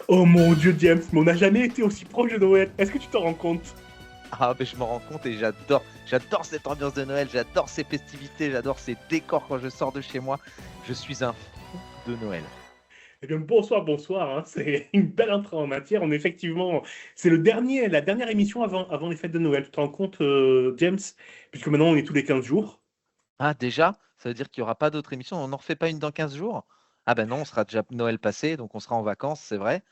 Oh mon Dieu, James, mais on n'a jamais été aussi proche de Noël. Est-ce que tu t'en rends compte? Ah, mais je m'en rends compte et j'adore cette ambiance de Noël, j'adore ces festivités, j'adore ces décors quand je sors de chez moi. Je suis un fou de Noël. Eh bien, bonsoir, bonsoir, hein. C'est une belle entrée en matière. On est effectivement, c'est la dernière émission avant les fêtes de Noël. Tu te rends compte, James? Puisque maintenant on est tous les 15 jours. Ah, déjà? Ça veut dire qu'il y aura pas d'autres émissions? On n'en refait pas une dans 15 jours? Ah ben non, on sera déjà Noël passé, donc on sera en vacances, c'est vrai.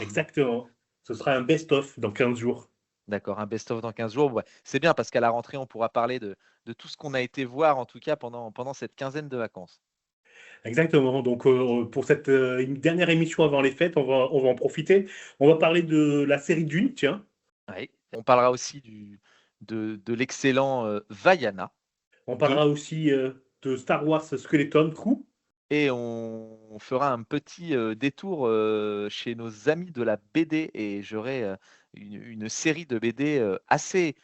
Exactement. Ce sera un best-of dans 15 jours. D'accord, un best-of dans 15 jours. Ouais, c'est bien parce qu'à la rentrée, on pourra parler de tout ce qu'on a été voir, en tout cas pendant cette quinzaine de vacances. Exactement. Donc, pour cette une dernière émission avant les fêtes, on va en profiter. On va parler de la série Dune, tiens. Oui. On parlera aussi de l'excellent Vaiana On 2 parlera aussi de Star Wars Skeleton Crew. et on fera un petit détour chez nos amis de la BD et j'aurai une série de BD assez,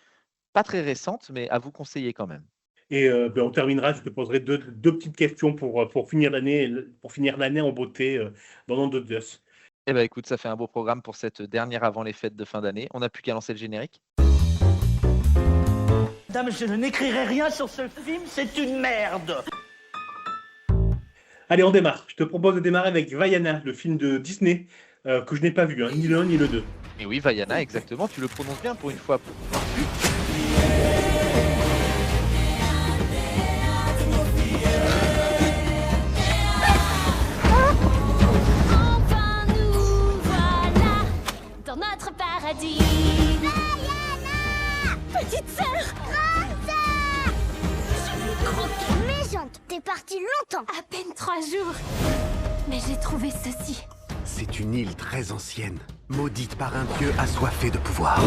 pas très récente, mais à vous conseiller quand même. Et ben, on terminera, je te poserai deux petites questions pour finir l'année en beauté dans Land of Us. Eh ben écoute, ça fait un beau programme pour cette dernière avant les fêtes de fin d'année. On n'a plus qu'à lancer le générique. Dame, je n'écrirai rien sur ce film, c'est une merde. Allez, on démarre. Je te propose de démarrer avec Vaiana, le film de Disney, que je n'ai pas vu, hein, ni le 1 ni le 2. Et oui, Vaiana, exactement, tu le prononces bien pour une fois. Enfin nous voilà dans notre paradis. Vaiana, petite sœur, grande sœur. Je l'ai croqué. Méchante, t'es partie longtemps. À peine 3 jours. Mais j'ai trouvé ceci. C'est une île très ancienne, maudite par un dieu assoiffé de pouvoir.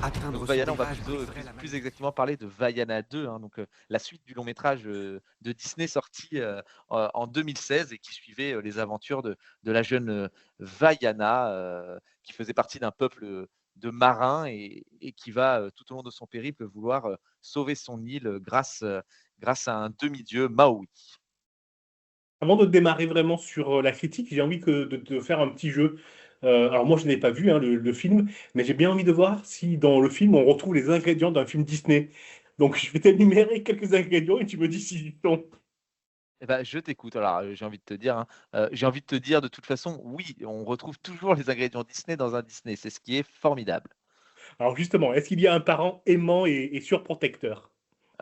Atteindre son Vaiana, on va rivage plutôt, briserait la plus exactement parler de Vaiana 2, hein, donc la suite du long métrage de Disney sorti en 2016 et qui suivait les aventures de la jeune Vaiana qui faisait partie d'un peuple de marins et qui va tout au long de son périple vouloir sauver son île grâce à un demi-dieu Maui. Avant de démarrer vraiment sur la critique, j'ai envie de faire un petit jeu. Alors moi, je n'ai pas vu hein, le film, mais j'ai bien envie de voir si dans le film, on retrouve les ingrédients d'un film Disney. Donc, je vais t'énumérer quelques ingrédients et tu me dis s'ils y sont. Eh ben, je t'écoute. Alors, j'ai envie de te dire, hein, j'ai envie de te dire de toute façon, oui, on retrouve toujours les ingrédients Disney dans un Disney, c'est ce qui est formidable. Alors justement, est-ce qu'il y a un parent aimant et surprotecteur?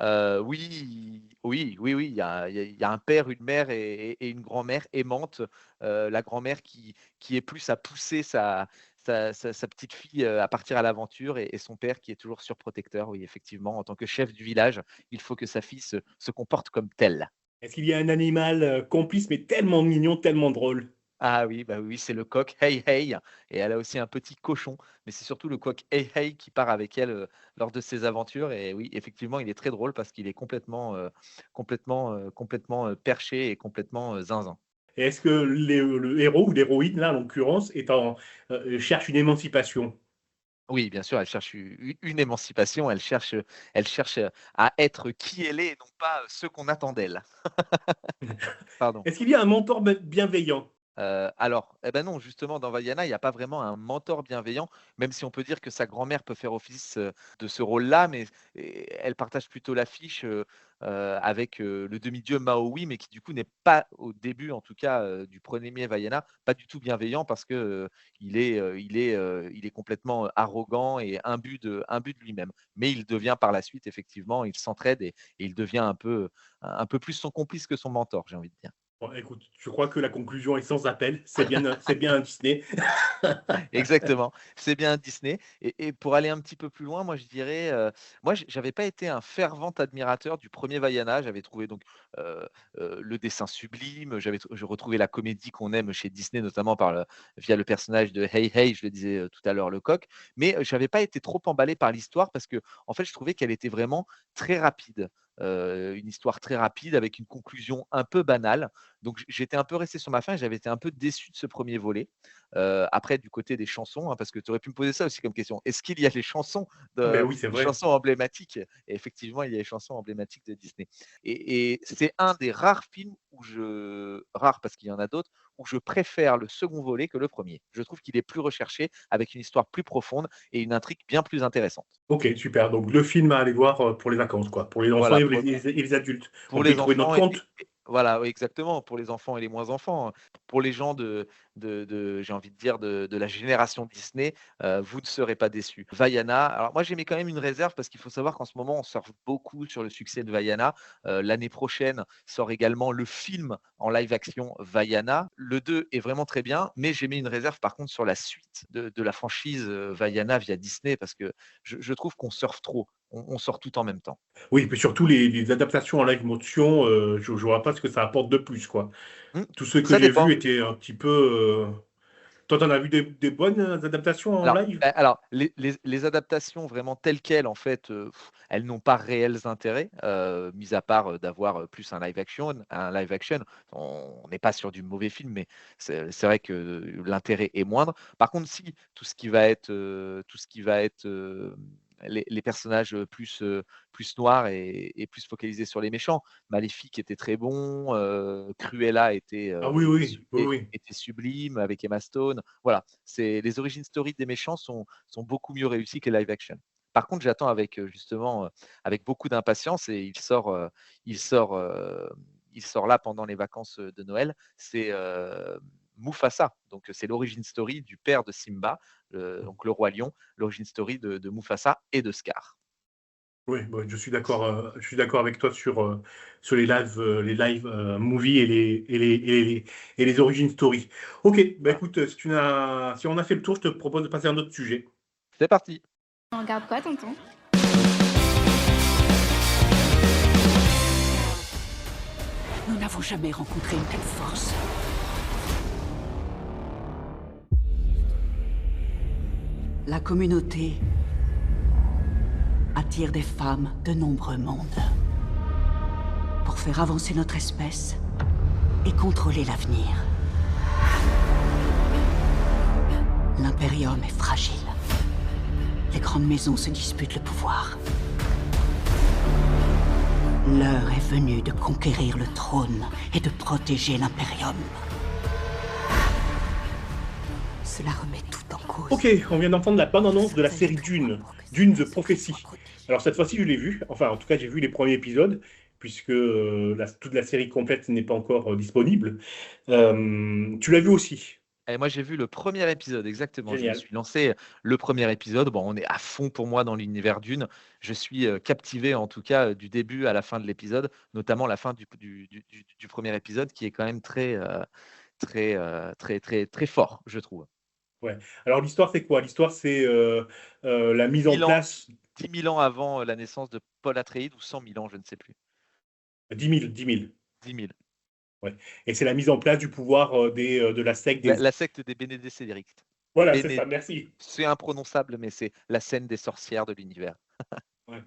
Oui, il y a un père, une mère et une grand-mère aimante. La grand-mère qui est plus à pousser sa petite fille, à partir à l'aventure et son père qui est toujours surprotecteur. Oui, effectivement, en tant que chef du village, il faut que sa fille se comporte comme telle. Est-ce qu'il y a un animal complice mais tellement mignon, tellement drôle? Ah oui, bah oui, c'est le coq Hey Hey et elle a aussi un petit cochon, mais c'est surtout le coq Hey Hey qui part avec elle, lors de ses aventures et oui, effectivement, il est très drôle parce qu'il est complètement perché et complètement, zinzin. Et est-ce que le héros ou l'héroïne, là, en l'occurrence, cherche une émancipation? Oui, bien sûr, elle cherche une émancipation, elle cherche, à être qui elle est et non pas, ce qu'on attend d'elle. Pardon. Est-ce qu'il y a un mentor bienveillant? Alors, eh ben non, justement, dans Vaiana, il y a pas vraiment un mentor bienveillant, même si on peut dire que sa grand-mère peut faire office, de ce rôle-là, mais elle partage plutôt l'affiche, avec, le demi-dieu Maui, mais qui du coup n'est pas au début, en tout cas, du 1er Vaiana, pas du tout bienveillant parce que, il est complètement, arrogant et imbu de lui-même. Mais il devient par la suite effectivement, il s'entraide et il devient un peu plus son complice que son mentor, j'ai envie de dire. Bon, écoute, je crois que la conclusion est sans appel. C'est bien un Disney. Exactement, c'est bien Disney et pour aller un petit peu plus loin, moi je dirais, moi j'avais pas été un fervent admirateur du premier Vaiana. J'avais trouvé donc, le dessin sublime, je retrouvais la comédie qu'on aime chez Disney, notamment via le personnage de Hey Hey, je le disais, tout à l'heure, le coq. Mais, j'avais pas été trop emballé par l'histoire parce que en fait, je trouvais qu'elle était vraiment très rapide. Une histoire très rapide avec une conclusion un peu banale. Donc j'étais un peu resté sur ma faim et j'avais été un peu déçu de ce premier volet. Après du côté des chansons, hein, parce que tu aurais pu me poser ça aussi comme question. Est-ce qu'il y a Ben oui, c'est les vrai. chansons emblématiques? Et effectivement, il y a les chansons emblématiques de Disney. Et c'est un des rares films rares parce qu'il y en a d'autres, où je préfère le second volet que le premier. Je trouve qu'il est plus recherché, avec une histoire plus profonde et une intrigue bien plus intéressante. Ok, super. Donc le film à aller voir pour les vacances, quoi, pour les enfants Voilà, et les adultes. On pour peut y les trouver notre enfants compte. voilà, oui, exactement, pour les enfants et les moins enfants. Pour les gens j'ai envie de dire de la génération Disney, vous ne serez pas déçus. Vaiana, alors moi j'ai mis quand même une réserve parce qu'il faut savoir qu'en ce moment on surfe beaucoup sur le succès de Vaiana. L'année prochaine sort également le film en live action Vaiana. Le 2 est vraiment très bien, mais j'ai mis une réserve par contre sur la suite de la franchise, Vaiana via Disney parce que je trouve qu'on surfe trop. On sort tout en même temps. Oui, puis surtout les adaptations en live motion, je ne vois pas ce que ça apporte de plus, quoi. Mmh, Tous ceux que ça j'ai dépend. vus étaient un petit peu. Toi, t'en as vu des bonnes adaptations en live? Alors les adaptations vraiment telles quelles, en fait, elles n'ont pas réels intérêts, mis à part, d'avoir, plus un live action. On n'est pas sur du mauvais film, mais c'est vrai que l'intérêt est moindre. Par contre, si, tout ce qui va être, les personnages, plus noirs et plus focalisés sur les méchants. Maléfique était très bon, Cruella Ah oui, oui, oui, oui. était sublime avec Emma Stone. Voilà, c'est les origin story des méchants sont beaucoup mieux réussis que les live action. Par contre, j'attends avec, justement, avec beaucoup d'impatience et il sort, il sort là pendant les vacances, de Noël. C'est, Mufasa, donc c'est l'origin story du père de Simba, donc le roi lion, l'origin story de Mufasa et de Scar. Oui, bon, je suis d'accord avec toi sur les live movies et les origin story. Ok, bah Voilà, écoute, si on a fait le tour, je te propose de passer à un autre sujet. c'est parti. On regarde quoi, tonton? Nous n'avons jamais rencontré une telle force. La communauté attire des femmes de nombreux mondes pour faire avancer notre espèce et contrôler l'avenir. L'Imperium est fragile. Les grandes maisons se disputent le pouvoir. L'heure est venue de conquérir le trône et de protéger l'Imperium. Cela remet tout en cause. Ok, on vient d'entendre la bande-annonce de la série Dune, Dune The Prophecy. Alors cette fois-ci, je l'ai vue, enfin en tout cas j'ai vu les premiers épisodes, puisque toute la série complète n'est pas encore disponible. Tu l'as vu aussi? Et moi, j'ai vu le premier épisode, exactement. Je me Génial. suis lancé le premier épisode. Bon, on est à fond pour moi dans l'univers Dune. Je suis captivé, en tout cas, du début à la fin de l'épisode, notamment la fin du premier épisode, qui est quand même très fort, je trouve. Ouais. Alors l'histoire c'est quoi? L'histoire c'est la mise en 10 ans, place 10 000 ans avant la naissance de Paul Atreides, ou 100 000 ans, je ne sais plus. 10 000. 10 000. Ouais. Et c'est la mise en place du pouvoir de la secte des. La secte des Bene Gesserit. Voilà, c'est Bene, ça, merci. c'est imprononçable, mais c'est la scène des sorcières de l'univers. Ouais.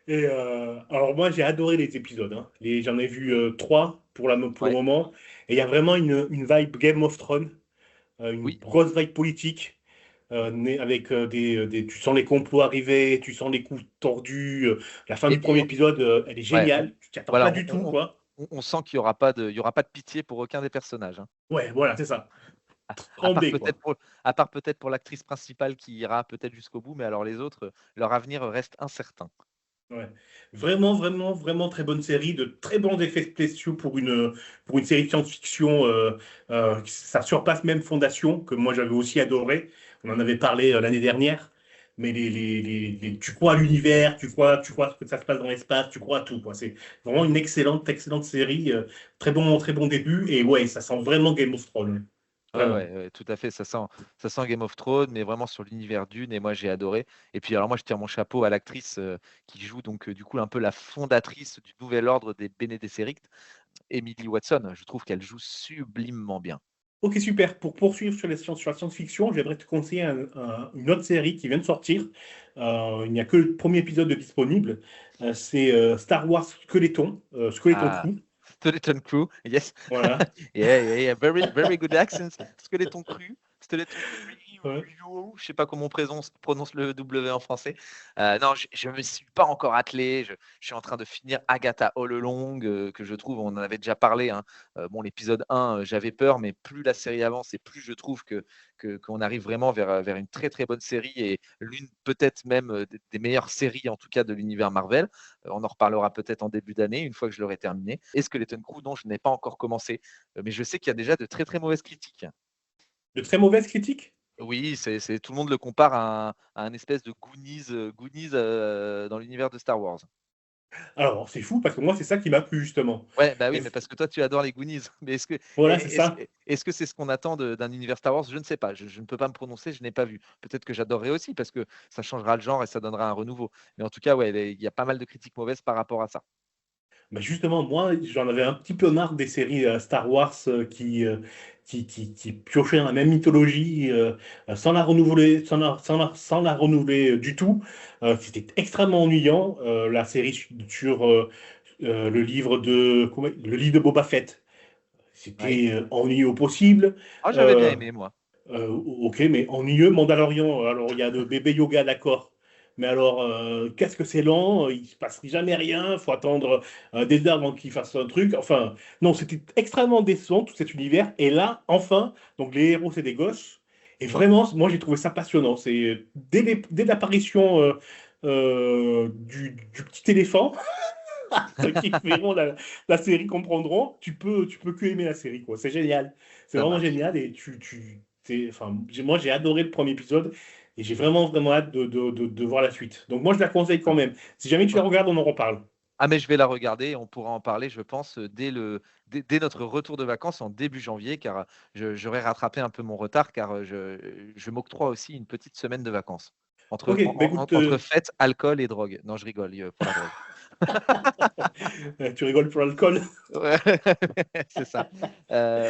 Et alors moi j'ai adoré les épisodes, hein. J'en ai vu 3 pour le Ouais. moment. Et il y a vraiment une vibe Game of Thrones, une Oui. grosse vibe politique, avec tu sens les complots arriver, tu sens les coups tordus. La fin du premier Et épisode, elle est ouais, géniale. Tu t'y attends voilà, pas du tout, quoi. on sent qu'il y aura pas de pitié pour aucun des personnages, hein. Ouais, voilà, c'est ça. À part Tremblé, quoi. peut-être pour l'actrice principale qui ira peut-être jusqu'au bout, mais alors les autres, leur avenir reste incertain. Ouais. Vraiment, vraiment, vraiment très bonne série, de très bons effets spéciaux pour une série de science-fiction. Ça surpasse même Fondation, que moi j'avais aussi adoré. On en avait parlé l'année dernière. Mais tu crois à l'univers, tu crois que ça se passe dans l'espace, tu crois à tout, quoi. C'est vraiment une excellente, excellente série. Très bon début. Et ouais, ça sent vraiment Game of Thrones. Ouais, Vraiment. ouais, ouais, tout à fait, ça sent Game of Thrones, mais vraiment sur l'univers Dune, et moi j'ai adoré. Et puis alors moi je tire mon chapeau à l'actrice, qui joue donc, du coup un peu la fondatrice du nouvel ordre des Bene Gesserit, Emily Watson. Je trouve qu'elle joue sublimement bien. Ok, super. Pour poursuivre sur la science-fiction, j'aimerais te conseiller une autre série qui vient de sortir. Il n'y a que le premier épisode de disponible. C'est Star Wars Skeleton Ah, Crew. Skeleton Crew, yes. Voilà. Yeah. Very good accents. Skeleton Crew. Skeleton Crew. Ouais. Je sais pas comment on prononce le W en français. Non, je me suis pas encore attelé. Je suis en train de finir Agatha All Along, que je trouve, on en avait déjà parlé. Hein. Bon, l'épisode 1, j'avais peur, mais plus la série avance et plus je trouve qu'on arrive vraiment vers une très très bonne série et l'une peut-être même des meilleures séries en tout cas de l'univers Marvel. On en reparlera peut-être en début d'année une fois que je l'aurai terminé. Et Skeleton Crew dont je n'ai pas encore commencé, mais je sais qu'il y a déjà de très très mauvaises critiques. De très mauvaises critiques? Oui, c'est tout le monde le compare à un espèce de Goonies dans l'univers de Star Wars. Alors, c'est fou parce que moi, c'est ça qui m'a plu, justement. Ouais, bah oui, Et mais parce que toi, tu adores les Goonies. Mais voilà, c'est ça. est-ce que c'est ce qu'on attend d'un univers Star Wars? Je ne sais pas. Je ne peux pas me prononcer, je n'ai pas vu. Peut-être que j'adorerais aussi parce que ça changera le genre et ça donnera un renouveau. Mais en tout cas, ouais, il y a pas mal de critiques mauvaises par rapport à ça. Bah, justement, moi, j'en avais un petit peu marre des séries Star Wars qui piochaient dans la même mythologie sans la renouveler, sans la renouveler du tout. C'était extrêmement ennuyant. La série sur le livre le livre de Boba Fett, Oui. c'était ennuyeux au possible. Ah, j'avais bien Euh, aimé, moi. ok, mais ennuyeux, Mandalorian. Alors, il y a le bébé yoga, d'accord. Mais alors, qu'est-ce que c'est lent? Il se passe jamais rien. Il faut attendre des heures avant qu'il fasse un truc. Enfin, non, c'était extrêmement décevant, tout cet univers. Et là, enfin, donc les héros, c'est des gosses. Et vraiment, moi, j'ai trouvé ça passionnant. C'est dès l'apparition du petit éléphant, ceux qui verront la série comprendront, tu peux que aimer la série, quoi. C'est génial. C'est Ça vraiment marche. génial. Et enfin, moi, j'ai adoré le premier épisode et j'ai vraiment hâte de voir la suite. Donc, moi, je la conseille quand même. Si jamais tu la Ok. regardes, on en reparle. Ah, mais je vais la regarder et on pourra en parler, je pense, dès notre retour de vacances en début janvier, car j'aurai rattrapé un peu mon retard, car je m'octroie aussi une petite semaine de vacances. Ok, bah écoute, Entre fêtes, alcool et drogue. Non, je rigole pour la drogue. tu rigoles pour l'alcool. Ouais, c'est ça.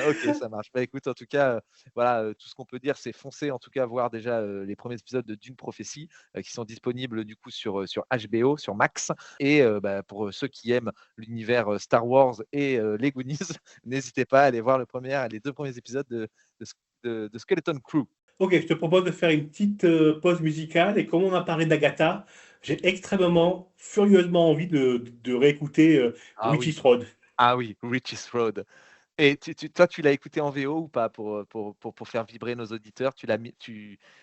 Ok, ça marche. Bah, écoute, en tout cas, voilà, tout ce qu'on peut dire, c'est foncer, en tout cas, voir déjà les premiers épisodes de Dune Prophétie qui sont disponibles du coup sur HBO, sur Max. Et bah, pour ceux qui aiment l'univers Star Wars et les Goonies, n'hésitez pas à aller voir les 2 premiers épisodes de Skeleton Crew. Ok, je te propose de faire une petite pause musicale. Et comme on a parlé d'Agatha, j'ai extrêmement, furieusement envie de réécouter Ah oui, Witch's Road. ah oui, Rich's Road. Et toi, tu l'as écouté en VO ou pas pour faire vibrer nos auditeurs? Tu l'as mis,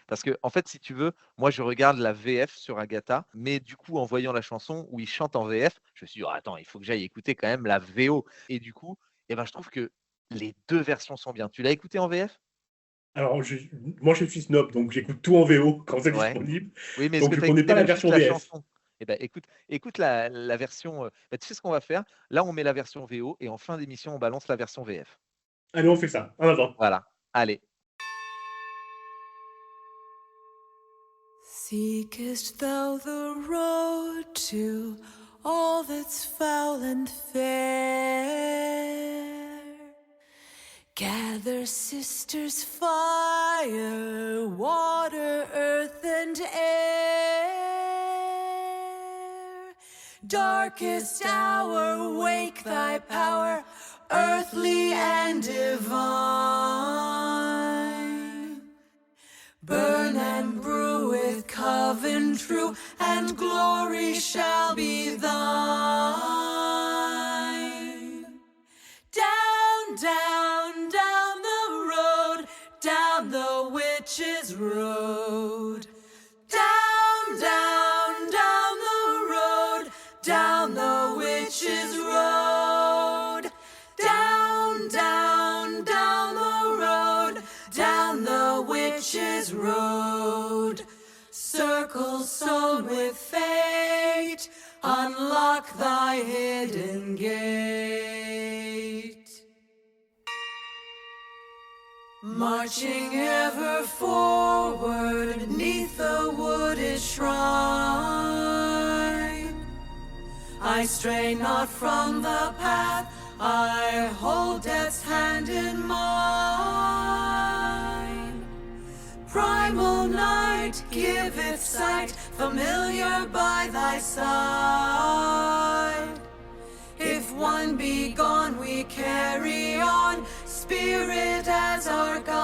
parce que en fait, si tu veux, moi je regarde la VF sur Agatha, mais du coup, en voyant la chanson où il chante en VF, je me suis dit: «Oh, attends, il faut que j'aille écouter quand même la VO». Et du coup, eh ben, je trouve que les 2 versions sont bien. Tu l'as écouté en VF? Alors, moi, je suis snob, donc j'écoute tout en VO quand c'est Ouais. disponible. Oui, mais est-ce Donc, que je tu ne as connais écouté pas la même juste version la VF. chanson? Eh ben, écoute la version. Bah, tu sais ce qu'on va faire? Là, on met la version VO et en fin d'émission, on balance la version VF. Allez, on fait ça. En avant. Voilà. Allez. Seekest thou the road to all that's foul and fair? Gather sisters, fire, water, earth, and air. Darkest hour, wake thy power, earthly and divine. Burn and brew with coven true, and glory shall be thine. Down, down, down the road, down the witch's road. Down, down, down the road, down the witch's road. Down, down, down the road, down the witch's road. Circles sown with fate, unlock thy hidden gate. Marching ever forward, neath the wooded shrine, I stray not from the path, I hold death's hand in mine. Primal night giveth sight, familiar by thy side. If one be gone, we carry on, Spirit as our guide.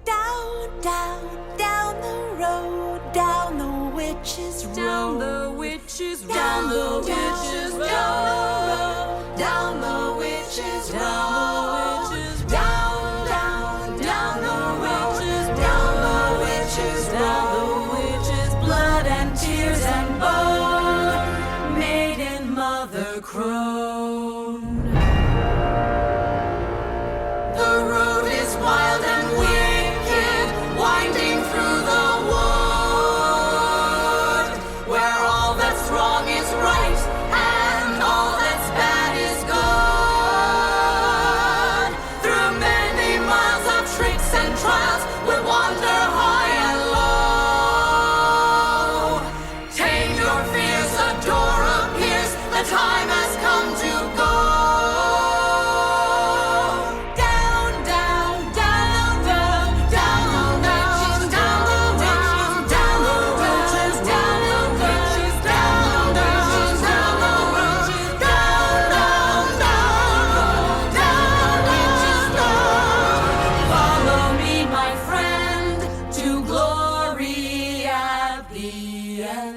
Down, down, down the road, down the witch's road. Down the witch's road. Down the witch's road. Down the witch's road. Down, down, down the witch's road. Down the witch's road. Down the witch's blood and tears and bone. Maiden mother crone. The road is wild and wicked, winding through the wood, where all that's wrong is right and all that's bad is good. Through many miles of tricks and trials, we'll wander high and low. Tame your fears, a door appears, the time has come to go. Down, down, down, down, down the witches, down the witches, down the witches, down the witches, down the witches, down the witches, down, down, down, down witches, down. Follow me, my friend, to glory at the end.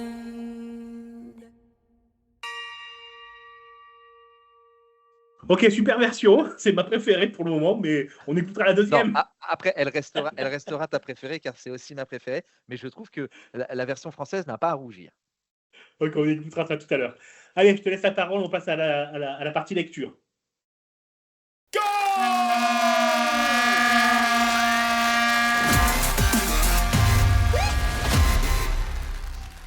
Ok, super version, c'est ma préférée pour le moment, mais on écoutera la Non, deuxième. après, elle restera ta préférée car c'est aussi ma préférée. Mais je trouve que la version française n'a pas à rougir. Ok, on écoutera ça tout à l'heure. Allez, je te laisse la parole, on passe à la partie lecture.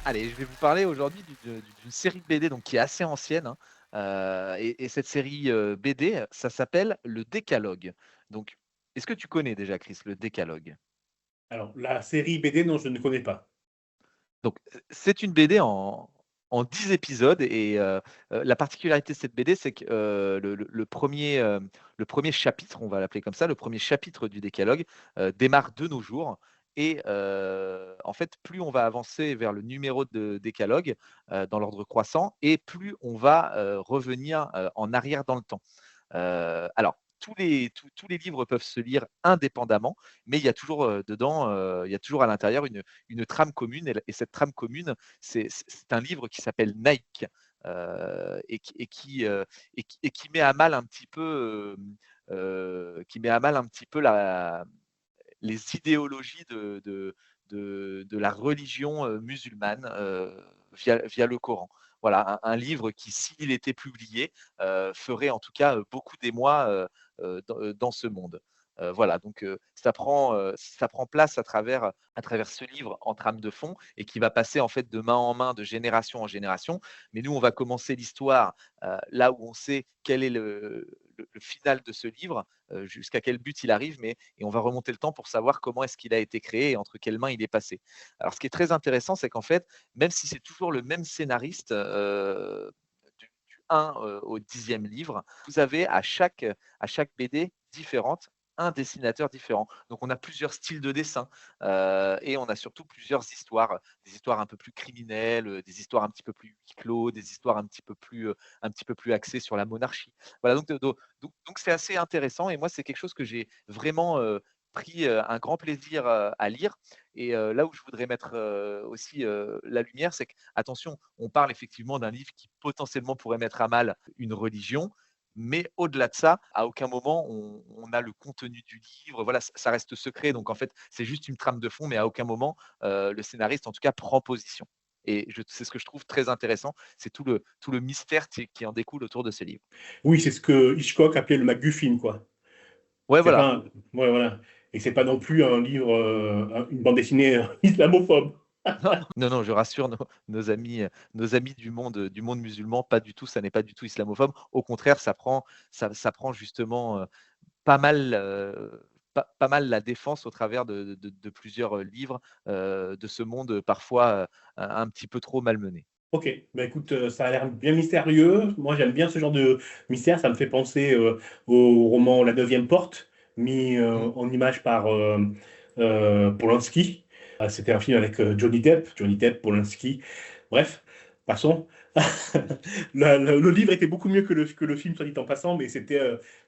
Allez, je vais vous parler aujourd'hui d'une série de BD donc, qui est assez ancienne, hein. Et cette série BD, ça s'appelle Le Décalogue. Donc, est-ce que tu connais déjà, Chris, Le Décalogue? Alors, la série BD, non, je ne connais pas. Donc, c'est une BD en 10 épisodes et la particularité de cette BD, c'est que le premier chapitre, on va l'appeler comme ça, le premier chapitre du Décalogue démarre de nos jours. Et en fait, plus on va avancer vers le numéro de Décalogue dans l'ordre croissant, et plus on va revenir en arrière dans le temps. Alors, tous les livres peuvent se lire indépendamment, mais il y a toujours dedans, il y a toujours à l'intérieur une trame commune. Et cette trame commune, c'est un livre qui s'appelle Nike et qui met à mal un petit peu, les idéologies de la religion musulmane via le Coran. Voilà, un livre qui, s'il était publié, ferait en tout cas beaucoup d'émoi dans ce monde. Voilà, donc ça prend place à travers ce livre en trame de fond et qui va passer en fait de main en main, de génération en génération. Mais nous, on va commencer l'histoire là où on sait quel est le final de ce livre, jusqu'à quel but il arrive, et on va remonter le temps pour savoir comment est-ce qu'il a été créé et entre quelles mains il est passé. Alors, ce qui est très intéressant, c'est qu'en fait, même si c'est toujours le même scénariste, du 1 au 10e livre, vous avez à chaque BD différente un dessinateur différent. Donc on a plusieurs styles de dessin et on a surtout plusieurs histoires, des histoires un peu plus criminelles, des histoires un petit peu plus huis clos, des histoires un petit peu plus axées sur la monarchie. Voilà, donc c'est assez intéressant et moi c'est quelque chose que j'ai vraiment pris un grand plaisir à lire. Et là où je voudrais mettre aussi la lumière, c'est que, attention, on parle effectivement d'un livre qui potentiellement pourrait mettre à mal une religion, mais au-delà de ça, à aucun moment on a le contenu du livre. Voilà, ça reste secret. Donc en fait, c'est juste une trame de fond, mais à aucun moment le scénariste, en tout cas, prend position. Et c'est ce que je trouve très intéressant, c'est tout le mystère qui en découle autour de ce livre. Oui, c'est ce que Hitchcock appelait le MacGuffin, quoi. Ouais, C'est voilà. pas ouais, voilà. Et c'est pas non plus un livre, une bande dessinée islamophobe. Non, je rassure nos amis du monde musulman, pas du tout, ça n'est pas du tout islamophobe. Au contraire, ça prend justement pas mal la défense au travers de plusieurs livres de ce monde parfois un petit peu trop malmené. Ok, bah écoute, ça a l'air bien mystérieux. Moi, j'aime bien ce genre de mystère. Ça me fait penser au roman La Neuvième Porte, mis en image par Polanski. C'était un film avec Johnny Depp, Polanski. Bref, passons. Le livre était beaucoup mieux que le film, soit dit en passant, mais c'était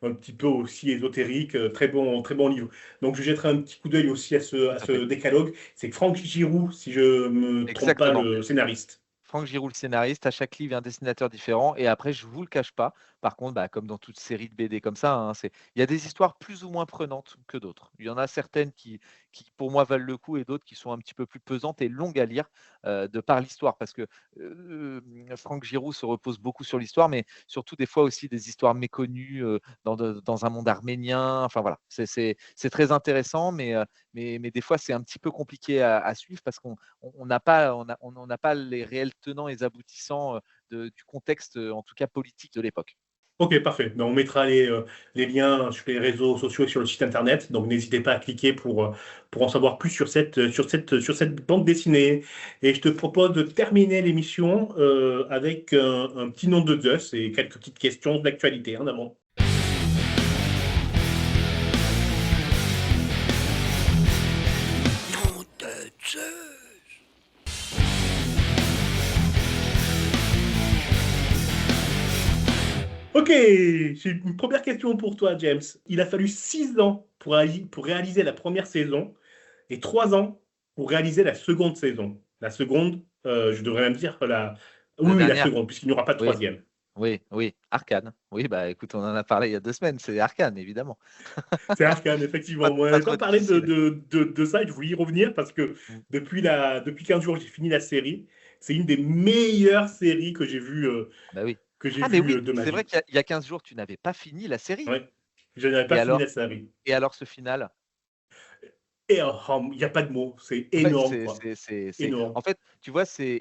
un petit peu aussi ésotérique, très bon livre. Donc je jetterai un petit coup d'œil aussi à Tout à ce fait. décalogue. C'est Franck Giroux, si je me trompe pas, Exactement. le scénariste. Franck Giroux, le scénariste, à chaque livre, il y a un dessinateur différent. Et après, je vous le cache pas, par contre, bah, comme dans toute série de BD comme ça, hein, il y a des histoires plus ou moins prenantes que d'autres. Il y en a certaines qui, pour moi, valent le coup et d'autres qui sont un petit peu plus pesantes et longues à lire de par l'histoire. Parce que Franck Giroux se repose beaucoup sur l'histoire, mais surtout des fois aussi des histoires méconnues dans un monde arménien. Enfin voilà, c'est très intéressant, mais des fois, c'est un petit peu compliqué à suivre parce qu'on n'a pas, on n'a pas les réels tenants et aboutissants du contexte, en tout cas politique de l'époque. Ok, parfait. Ben, on mettra les liens sur les réseaux sociaux et sur le site internet. Donc n'hésitez pas à cliquer pour en savoir plus sur cette bande dessinée. Et je te propose de terminer l'émission avec un petit nom de Zeus et quelques petites questions d'actualité en avant. Nom de Zeus. Ok, j'ai une première question pour toi, James. Il a fallu 6 ans pour réaliser la première saison et 3 ans pour réaliser la seconde saison. La seconde, je devrais même dire La oui, la dernière, seconde, puisqu'il n'y aura pas de oui, troisième. oui, Arcane. Oui, bah écoute, on en a parlé il y a 2 semaines, c'est Arcane, évidemment. C'est Arcane, effectivement. Pas, Moi, on pas n'avait trop pas parlé difficile. de ça et je voulais y revenir parce que Mm. depuis 15 jours, j'ai fini la série. C'est une des meilleures séries Bah oui. que j'ai Ah, mais vues oui, de ma c'est vrai vie. qu'il y a 15 jours, tu n'avais pas fini la série. Ouais. Je n'avais Et pas fini alors, la série. et alors ce final? Et il n'y a pas de mots. C'est Ouais, énorme, quoi. Énorme. en fait, tu vois, c'est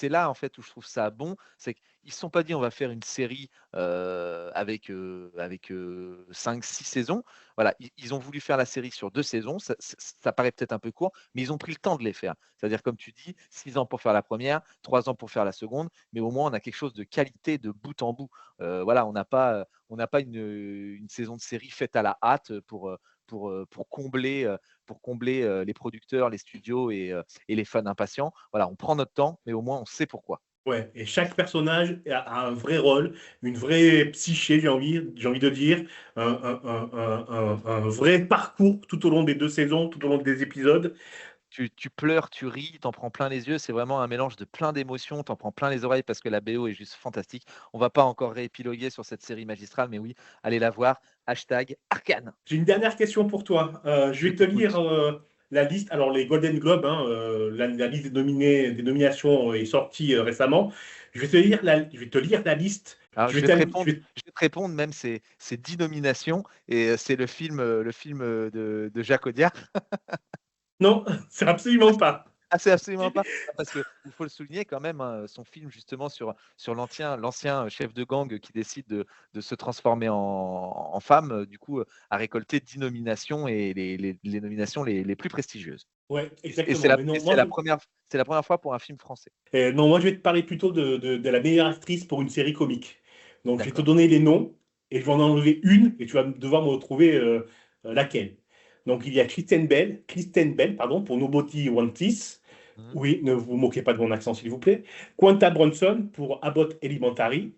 là, en fait, où je trouve ça bon, c'est qu'ils se sont pas dit: «On va faire une série, avec 5-6 saisons». Voilà, ils ont voulu faire la série sur 2 saisons, ça paraît peut-être un peu court, mais ils ont pris le temps de les faire. C'est-à-dire, comme tu dis, 6 ans pour faire la première, 3 ans pour faire la seconde, mais au moins on a quelque chose de qualité de bout en bout. Voilà, on n'a pas une saison de série faite à la hâte, pour combler les producteurs, les studios et les fans impatients. Voilà, on prend notre temps, mais au moins on sait pourquoi. Ouais, et chaque personnage a un vrai rôle, une vraie psyché, j'ai envie de dire, un vrai parcours tout au long des 2 saisons, tout au long des épisodes. Tu pleures, tu ris, t'en prends plein les yeux. C'est vraiment un mélange de plein d'émotions. T'en prends plein les oreilles parce que la BO est juste fantastique. On va pas encore réépiloguer sur cette série magistrale, mais oui, allez la voir. Hashtag Arcane. J'ai une dernière question pour toi. Je Je vais te lire t'écoute. la liste. Alors, les Golden Globes, hein, la liste des nominations est sortie récemment. Je vais te lire la liste. Alors, Je vais t'am- je vais- je vais te répondre même, c'est 10 nominations et c'est le film de Jacques Audiard. Non, c'est absolument pas. Ah, c'est absolument pas. Ah, parce qu'il faut le souligner quand même, hein, son film justement sur l'ancien chef de gang qui décide de se transformer en femme, du coup, a récolté 10 nominations et les nominations les plus prestigieuses. Ouais, Et c'est exactement. la, Mais et non, c'est la première, c'est la première fois pour un film français. non, moi, je vais te parler plutôt de la meilleure actrice pour une série comique. Donc, je vais te D'accord. donner les noms et je vais en enlever une et tu vas devoir me retrouver laquelle. Donc, il y a Kristen Bell, pardon, pour Nobody Wants This. Mhm. Oui, ne vous moquez pas de mon accent, s'il vous plaît. Quanta Brunson pour Abbott Elementary.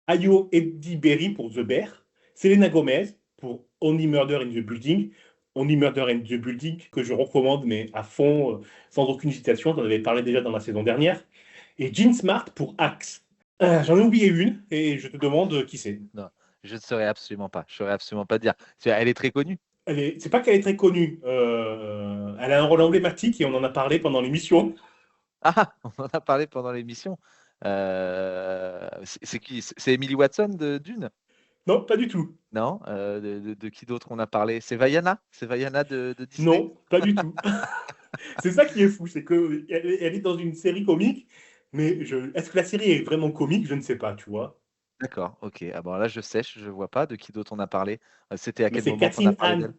Ayo Eddy pour The Bear. Selena Gomez pour Only Murder in the Building. Only Murder in the Building, que je recommande, mais à fond, sans aucune hésitation. J'en avais parlé déjà dans la saison dernière. Et Jean Smart pour Axe. J'en ai oublié une et je te demande qui c'est. Non, je ne saurais absolument pas. Je saurais absolument pas dire. Elle est très connue. C'est pas qu'elle est très connue. Elle a un rôle emblématique et on en a parlé pendant l'émission. Ah, on en a parlé pendant l'émission. C'est qui? C'est Emily Watson de Dune? Non, pas du tout. Non? De qui d'autre on a parlé? C'est Vaiana? C'est Vaiana de Disney? Non, pas du tout. C'est ça qui est fou, c'est qu'elle elle est dans une série comique, mais est-ce que la série est vraiment comique? Je ne sais pas, tu vois. D'accord, ok. Ah bon, là, je sèche, je vois pas de qui d'autre on a parlé. C'était à Mais quel c'est moment qu'on a Catherine parlé d'elle?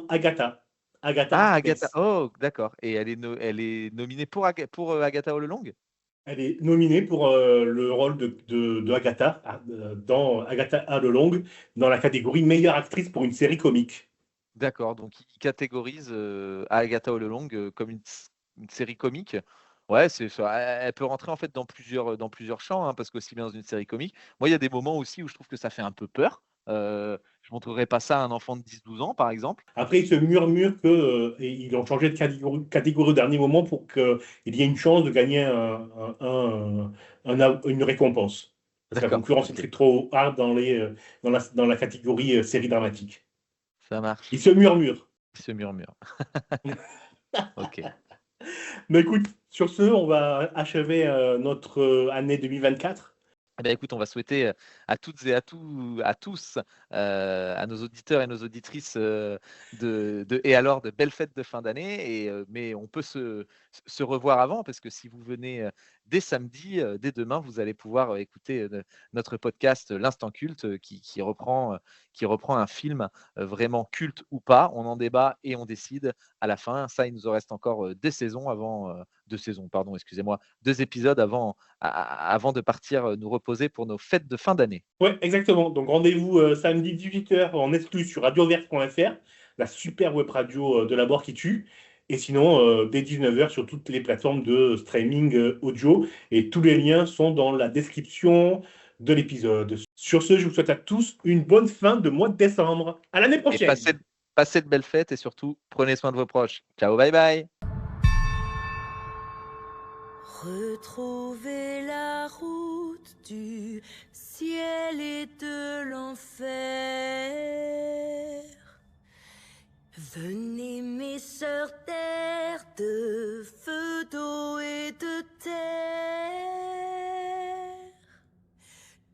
Agatha. Agatha Ah, Agatha. Harkness. Oh, d'accord. Et elle est nominée pour Agatha All Along? Elle est nominée pour le rôle de Agatha dans Agatha All Along dans la catégorie meilleure actrice pour une série comique. D'accord, donc il catégorise Agatha All Along comme une série comique. Ouais, elle peut rentrer en fait dans plusieurs champs, hein, parce qu'aussi bien dans une série comique. Moi, il y a des moments aussi où je trouve que ça fait un peu peur. Je montrerai pas ça à un enfant de 10-12 ans, par exemple. Après, il se murmure qu'ils ont changé de catégorie au dernier moment pour qu'il y ait une chance de gagner une récompense. Parce que la D'accord, concurrence est ok, trop hard dans la catégorie série dramatique. ça marche. Il se murmure. Il se murmure. Ok. Mais écoute, sur ce, on va achever notre année 2024. Eh bien, écoute, on va souhaiter à toutes et à tous, à nos auditeurs et nos auditrices et alors de belles fêtes de fin d'année. Mais on peut se revoir avant parce que si vous venez dès samedi, dès demain, vous allez pouvoir écouter notre podcast L'Instant Culte qui reprend un film vraiment culte ou pas. On en débat et on décide à la fin. Ça, il nous en reste encore 2 épisodes avant de partir nous reposer pour nos fêtes de fin d'année. Ouais, exactement. Donc rendez-vous samedi 18h en exclu sur radioverse.fr, la super web radio de la Bord qui tue. Et sinon, dès 19h sur toutes les plateformes de streaming audio. Et tous les liens sont dans la description de l'épisode. Sur ce, je vous souhaite à tous une bonne fin de mois de décembre. À l'année Et prochaine. passez de belles fêtes et surtout, prenez soin de vos proches. Ciao, bye bye. Retrouvez la route du ciel et de l'enfer. Venez mes sœurs terre de feu, d'eau et de terre.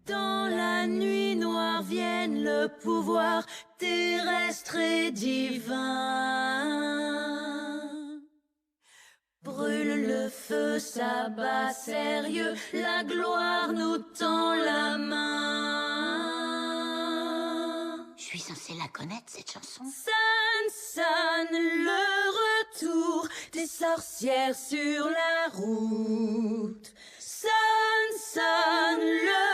Dans la nuit noire vienne le pouvoir terrestre et divin. Brûle le feu, s'abat sérieux, la gloire nous tend la main. Je suis censée la connaître, cette chanson. Sonne, sonne le retour des sorcières sur la route. Sonne, sonne le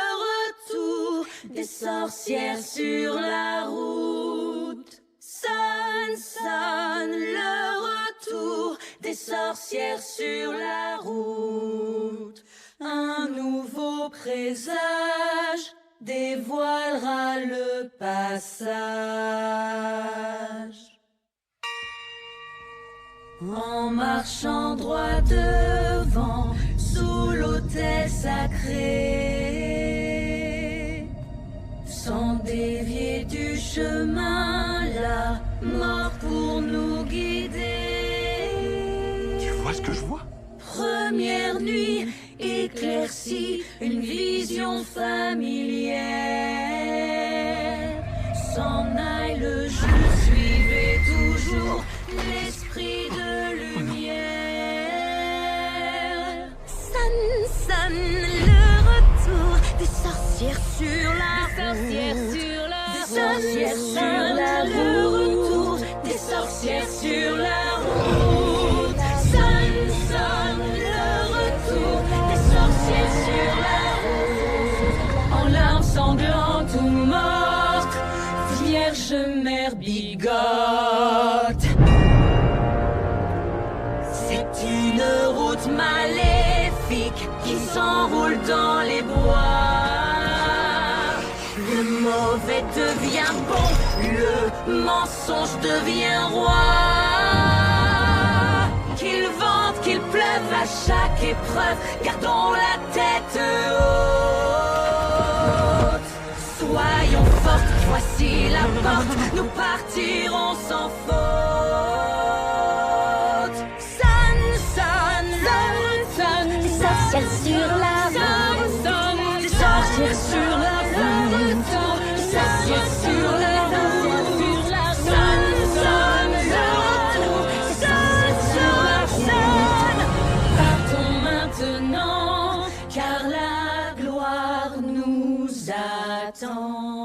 retour des sorcières sur la route. Sonne, sonne le retour des sorcières sur la route. Un nouveau présage dévoilera le passage. En marchant droit devant, sous l'autel sacré, sans dévier du chemin, la mort pour nous guider. Tu vois ce que je vois? Première nuit éclaircie, une vision familière. S'en aille le jour, suivez toujours l'esprit de lumière. Sonne, sonne le retour des sorcières sur la route. Des sorcières sur la route. Le retour des sorcières sur la route. Sonne, sonne le retour des sorcières sur la route. En larmes sanglantes ou mortes, Vierge Mère bigote. C'est une route maléfique qui s'enroule dans les bois. Le mauvais devient bon, le mensonge devient roi. Qu'il vente, qu'il pleuve à chaque épreuve, gardons la tête haute. Soyons fortes, voici la porte, nous partirons sans faute. Sonne, sonne, sonne, sonne, des sorcières sur la route. Des sorcières sur la route. Des sorcières sur la route. Sonne, sonne, le retour. Des sorcières sur la route. Partons maintenant, car la gloire nous attend.